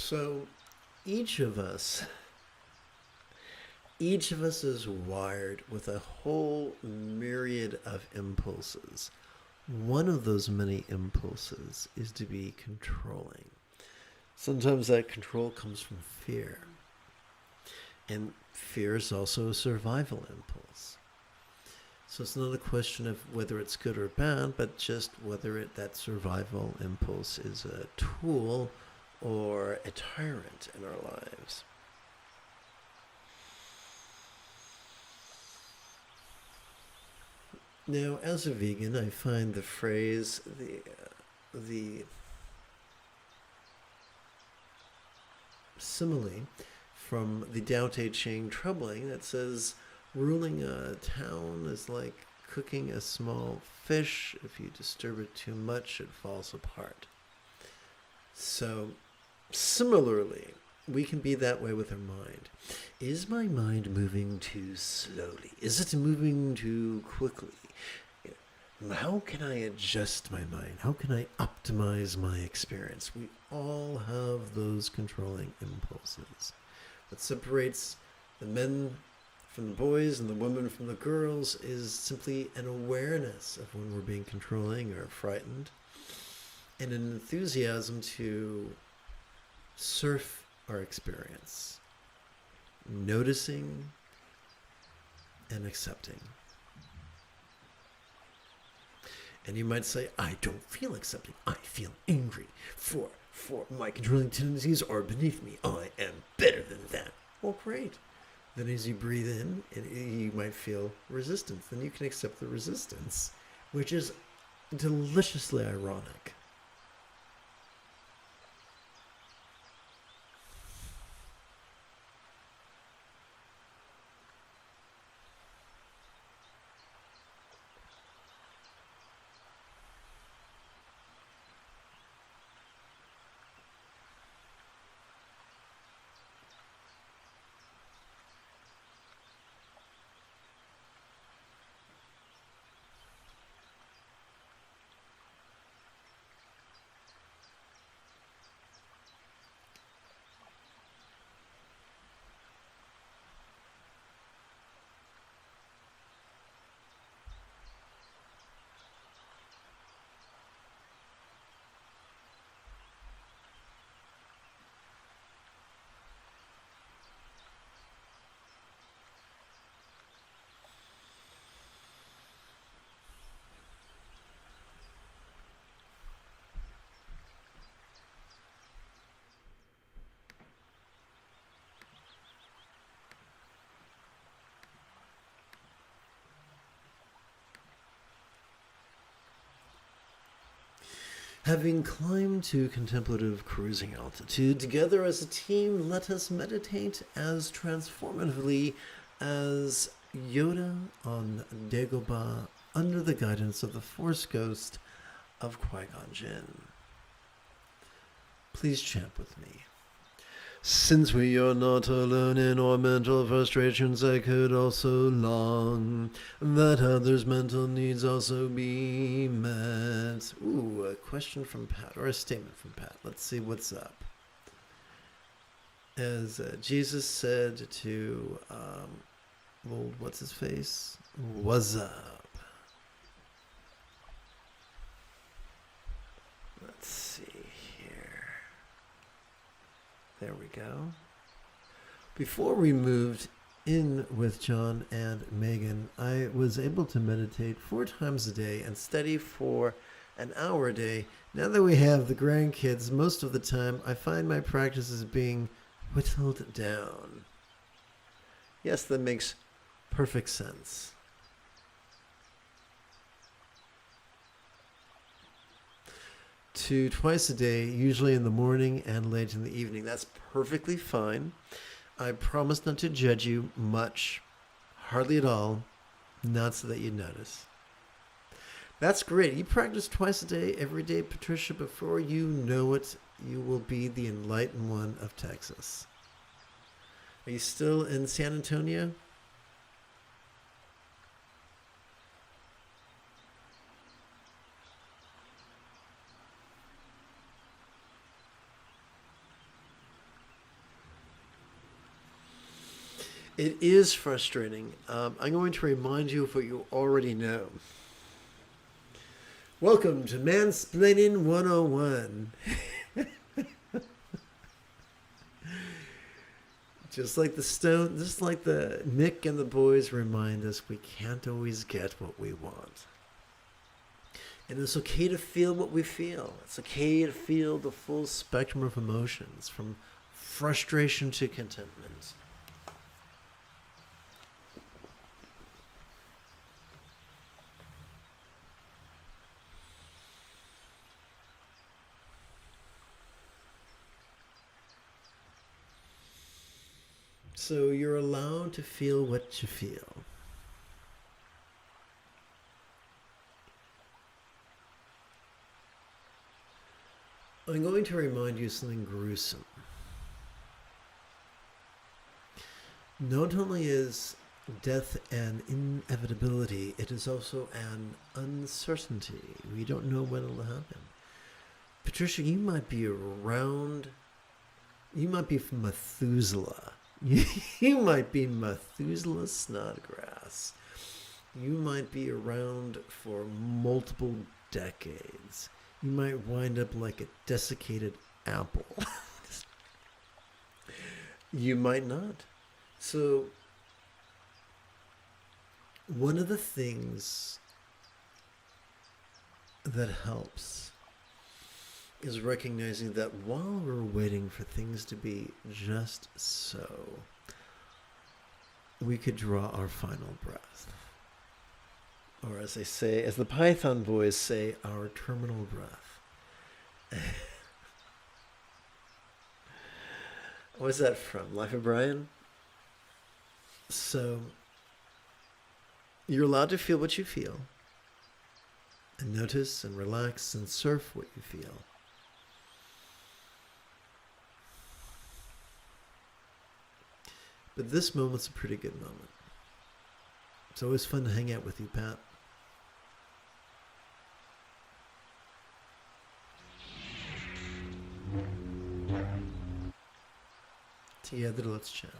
So each of us, each of us is wired with a whole myriad of impulses. One of those many impulses is to be controlling. Sometimes that control comes from fear. And fear is also a survival impulse. So it's not a question of whether it's good or bad, but just whether that survival impulse is a tool or a tyrant in our lives. Now, as a vegan, I find the phrase, the simile from the Tao Te Ching troubling that says, ruling a town is like cooking a small fish. If you disturb it too much, it falls apart. So, similarly, we can be that way with our mind. Is my mind moving too slowly? Is it moving too quickly? How can I adjust my mind? How can I optimize my experience? We all have those controlling impulses. What separates the men from the boys and the women from the girls is simply an awareness of when we're being controlling or frightened, and an enthusiasm to surf our experience, noticing and accepting. And you might say, I don't feel accepting. I feel angry. For my controlling tendencies are beneath me. I am better than that. Well, great. Then as you breathe in, you might feel resistance. Then you can accept the resistance, which is deliciously ironic. Having climbed to contemplative cruising altitude, together as a team, let us meditate as transformatively as Yoda on Dagobah under the guidance of the Force Ghost of Qui-Gon Jinn. Please chant with me. Since we are not alone in our mental frustrations, I could also long that others' mental needs also be met. Ooh, a question from Pat, or a statement from Pat. Let's see what's up. As Jesus said to, what's his face? What's up? Let's see. There we go. Before we moved in with John and Megan, I was able to meditate 4 times a day and study for an hour a day. Now that we have the grandkids, most of the time I find my practices being whittled down. Yes, that makes perfect sense. To twice a day, usually in the morning and late in the evening. That's perfectly fine. I promise not to judge you much, hardly at all, not so that you notice. That's great. You practice twice a day, every day, Patricia. Before you know it, you will be the enlightened one of Texas. Are you still in San Antonio? It is frustrating. I'm going to remind you of what you already know. Welcome to Mansplaining 101. Just like the Nick and the boys remind us, we can't always get what we want. And it's okay to feel what we feel. It's okay to feel the full spectrum of emotions, from frustration to contentment. So you're allowed to feel what you feel. I'm going to remind you of something gruesome. Not only is death an inevitability, it is also an uncertainty. We don't know when it'll happen. Patricia, you might be around. You might be from Methuselah. You might be Methuselah Snodgrass. You might be around for multiple decades. You might wind up like a desiccated apple. You might not. So, one of the things that helps is recognizing that while we're waiting for things to be just so, we could draw our final breath. Or as they say, as the Python boys say, our terminal breath. What's that from? Life of Brian? So, you're allowed to feel what you feel, and notice and relax and surf what you feel. But this moment's a pretty good moment. It's always fun to hang out with you, Pat. Together, let's chant.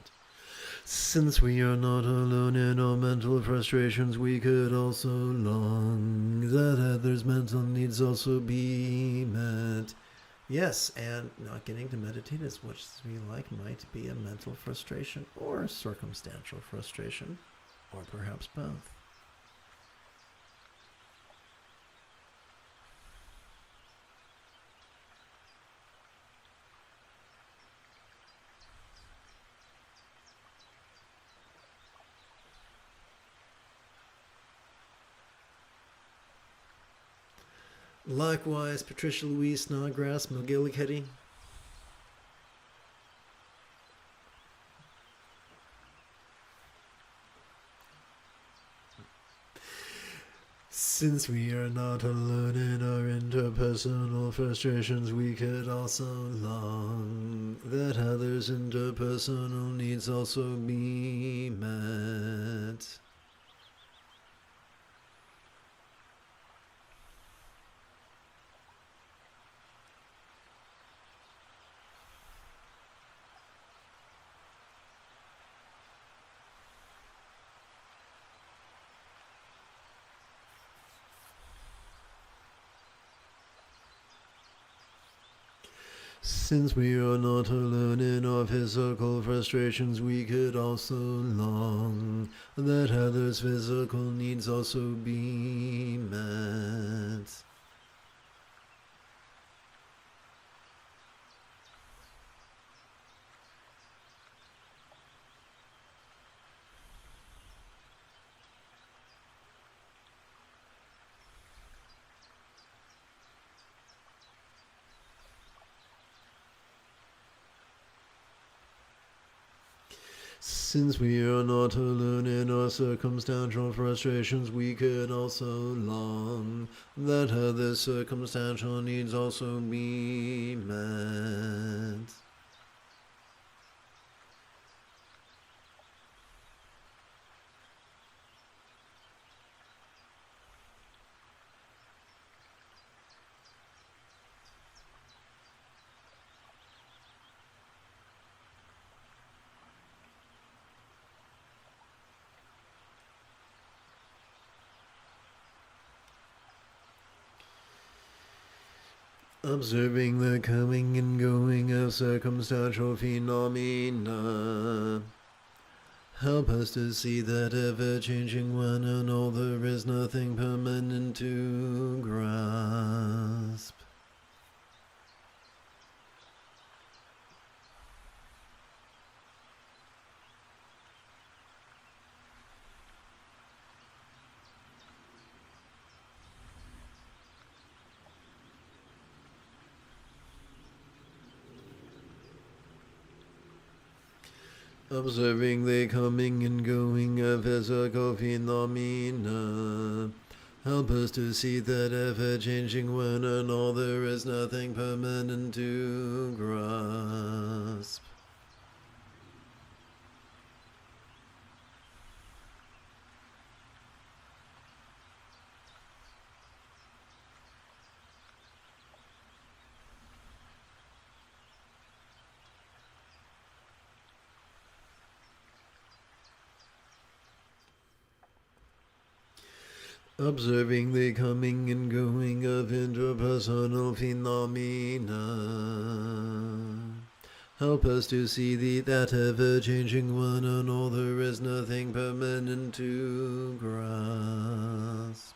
Since we are not alone in our mental frustrations, we could also long that others' mental needs also be met. Yes, and not getting to meditate as much as we like might be a mental frustration or circumstantial frustration, or perhaps both. Likewise, Patricia Louise Snodgrass McGillicuddy. Since we are not alone in our interpersonal frustrations, we could also long that others' interpersonal needs also be met. Since we are not alone in our physical frustrations, we could also long that others' physical needs also be met. Since we are not alone in our circumstantial frustrations, we could also long that other circumstantial needs also be met. Observing the coming and going of circumstantial phenomena, help us to see that ever-changing one and all there is nothing permanent to grasp. Observing the coming and going of physical phenomena, help us to see that ever-changing one and all there is nothing permanent to grasp. Observing the coming and going of interpersonal phenomena, help us to see that ever-changing one and all there is nothing permanent to grasp.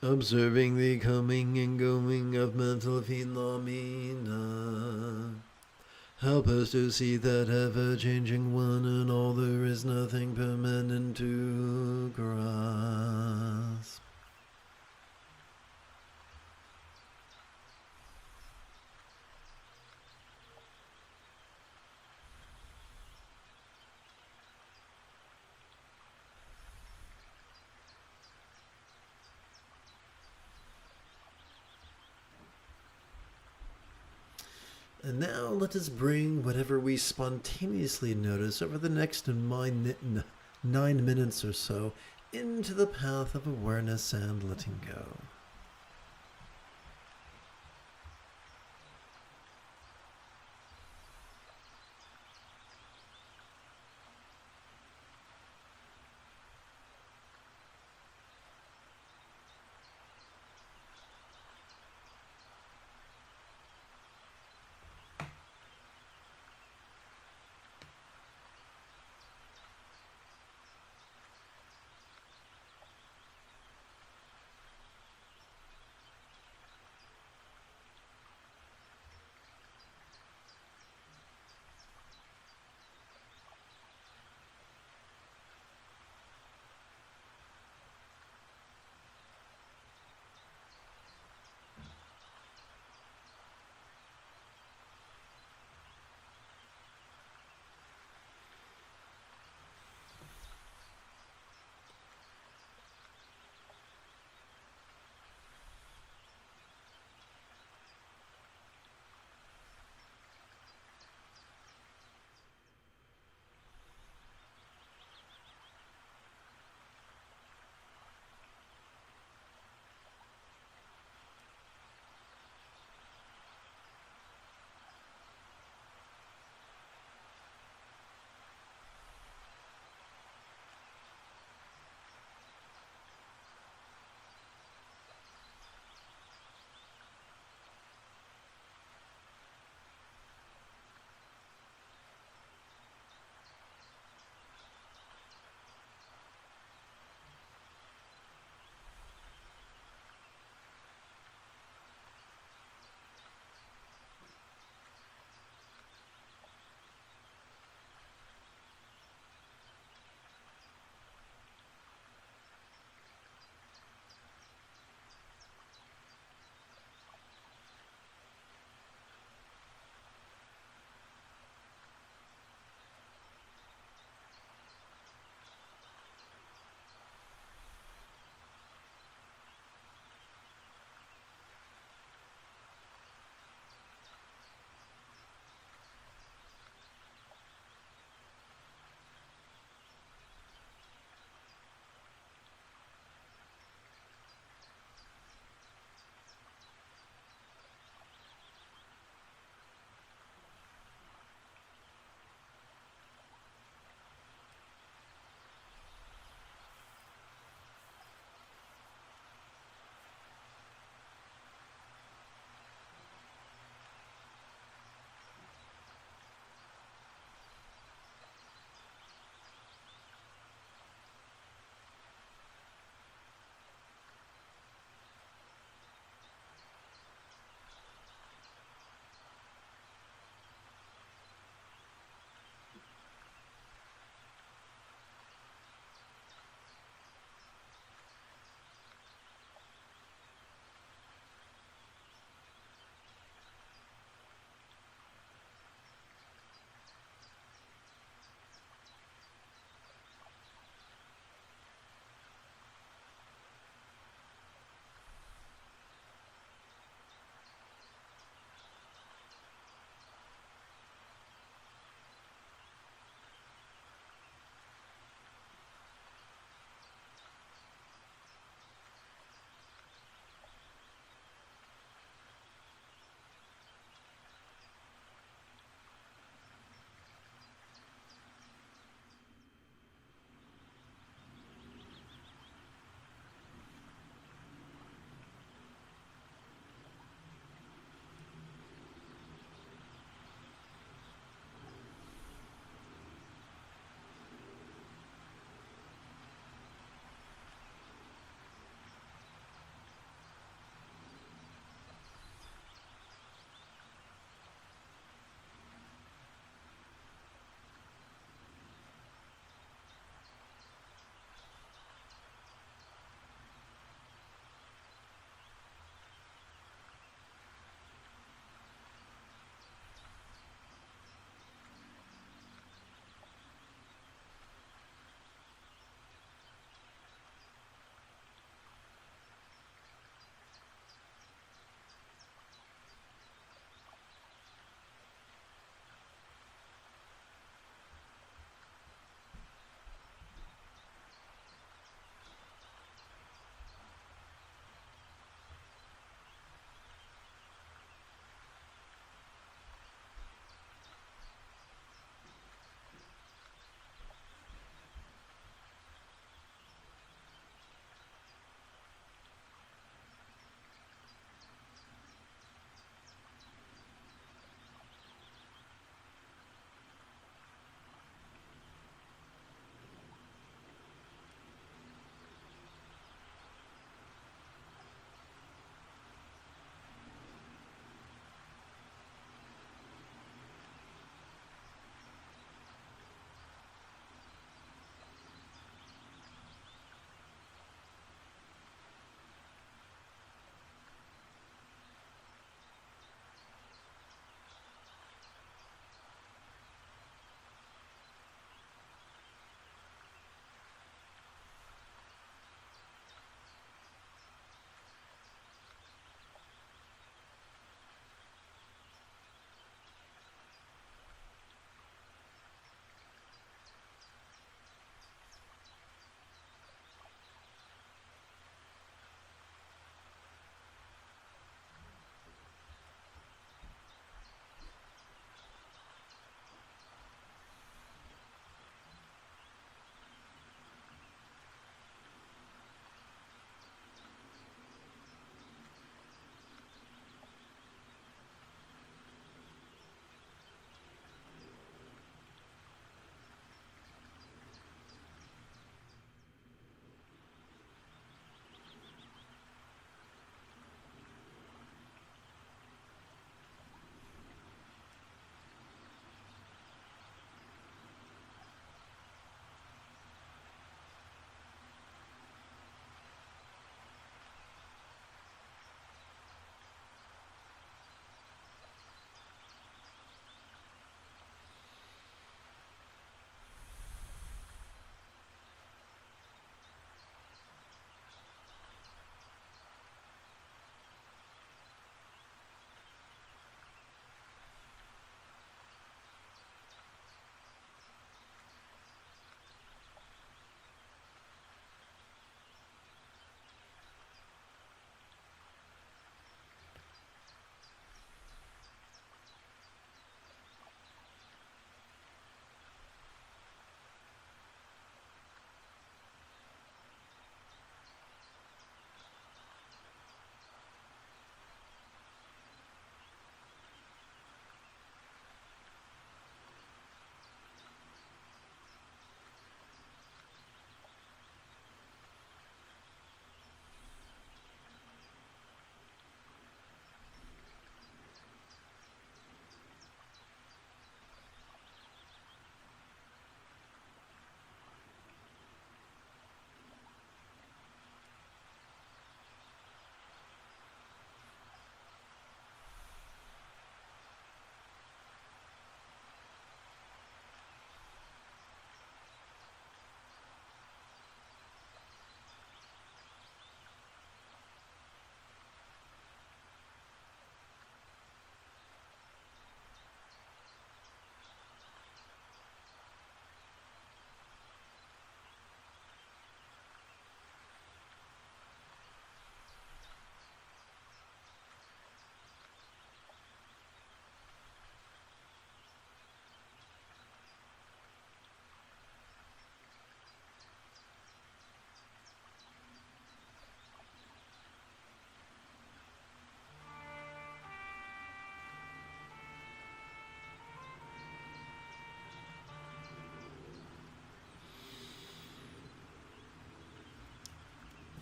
Observing the coming and going of mental phenomena, help us to see that ever-changing one and all there is nothing permanent to grasp. And now let us bring whatever we spontaneously notice over the next 9 minutes or so into the path of awareness and letting go.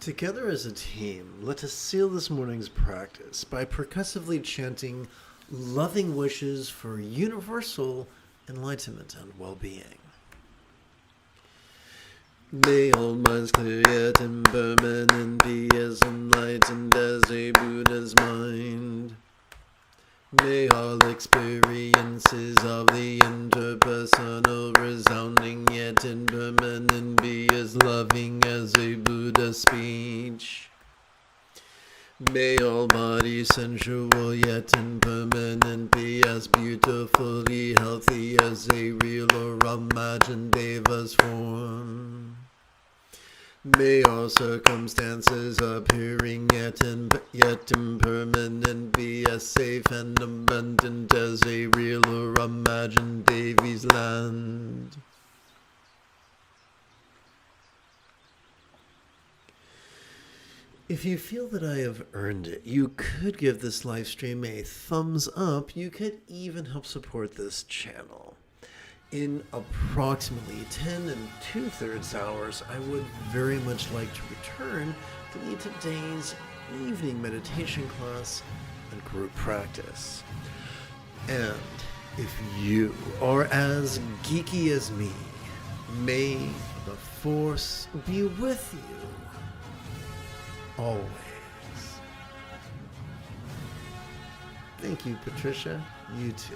Together as a team, let us seal this morning's practice by percussively chanting loving wishes for universal enlightenment and well-being. May all minds clear yet impermanent be as enlightened as a Buddha's mind. May all experiences of the interpersonal resounding yet impermanent be as loving as a Buddha's speech. May all bodies sensual yet impermanent be as beautifully healthy as a real or imagined Deva's form. May all circumstances appearing yet impermanent be as safe and abundant as a real or imagined Devi's land. If you feel that I have earned it, you could give this live stream a thumbs up. You could even help support this channel. In approximately 10 2/3 hours, I would very much like to return to lead today's evening meditation class and group practice. And if you are as geeky as me, may the Force be with you always. Thank you, Patricia. You too.